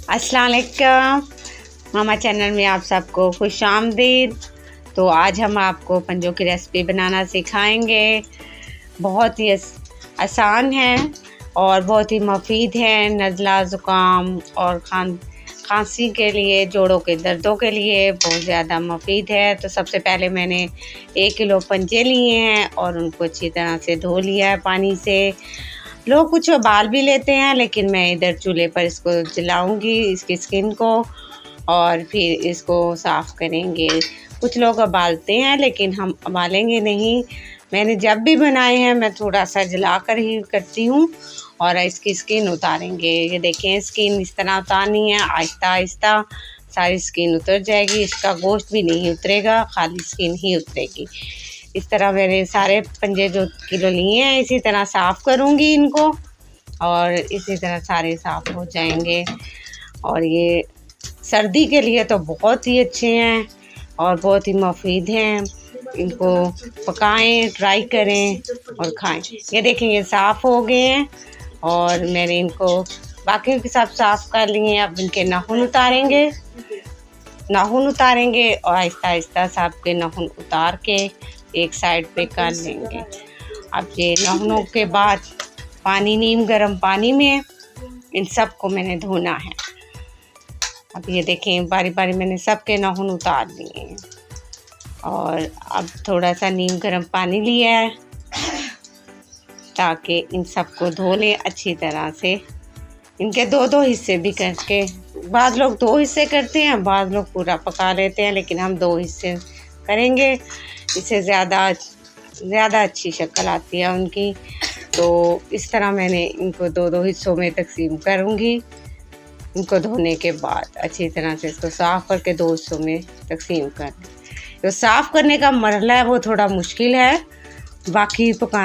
अस्सलाम वालेकुम। मामा चैनल में आप सबको खुश आमदीद। तो आज हम आपको पंजों की रेसिपी बनाना सिखाएंगे। बहुत ही आसान है और बहुत ही मुफीद है। नज़ला, ज़ुकाम और खांसी के लिए, जोड़ों के दर्दों के लिए बहुत ज़्यादा मुफीद है। तो सबसे पहले मैंने 1 किलो पंजे लिए हैं और उनको अच्छी तरह से धो लिया है पानी से। लोग कुछ उबाल भी लेते हैं, लेकिन मैं इधर चूल्हे पर इसको जलाऊंगी, इसकी स्किन को, और फिर इसको साफ़ करेंगे। कुछ लोग उबालते हैं, लेकिन हम उबालेंगे नहीं। मैंने जब भी बनाए हैं मैं थोड़ा सा जला कर ही करती हूँ। और इसकी स्किन उतारेंगे। ये देखें, स्किन इस तरह उतारनी है, आहिस्ता आहिस्ता सारी स्किन उतर जाएगी। इसका गोश्त भी नहीं उतरेगा, खाली स्किन ही उतरेगी। इस तरह मैंने सारे पंजे जो किलो लिए हैं इसी तरह साफ़ करूँगी इनको, और इसी तरह सारे साफ़ हो जाएंगे। और ये सर्दी के लिए तो बहुत ही अच्छे हैं और बहुत ही मुफीद हैं। इनको पकाएं, ट्राई करें और खाएं। ये देखें, ये साफ़ हो गए हैं और मैंने इनको बाकी के सब साफ़ कर लिए हैं। अब इनके नाखून उतारेंगे और आहिस्ता आहिस्ता सबके नाखून उतार के एक साइड पे कर लेंगे। अब ये नाखूनों के बाद नीम गर्म पानी में इन सब को मैंने धोना है। अब ये देखें, बारी बारी मैंने सबके नाखून उतार लिए हैं। और अब थोड़ा सा नीम गर्म पानी लिया है ताकि इन सबको धो लें अच्छी तरह से। इनके दो हिस्से भी करके, बाद लोग 2 हिस्से करते हैं, बाद लोग पूरा पका लेते हैं, लेकिन हम 2 हिस्से करेंगे। इससे ज़्यादा अच्छी शक्ल आती है उनकी। तो इस तरह मैंने इनको 2 हिस्सों में तकसीम करूँगी। इनको धोने के बाद अच्छी तरह से इसको साफ़ करके 2 हिस्सों में तकसीम कर दें। तो साफ़ करने का मरहला है वो थोड़ा मुश्किल है, बाकी पकाने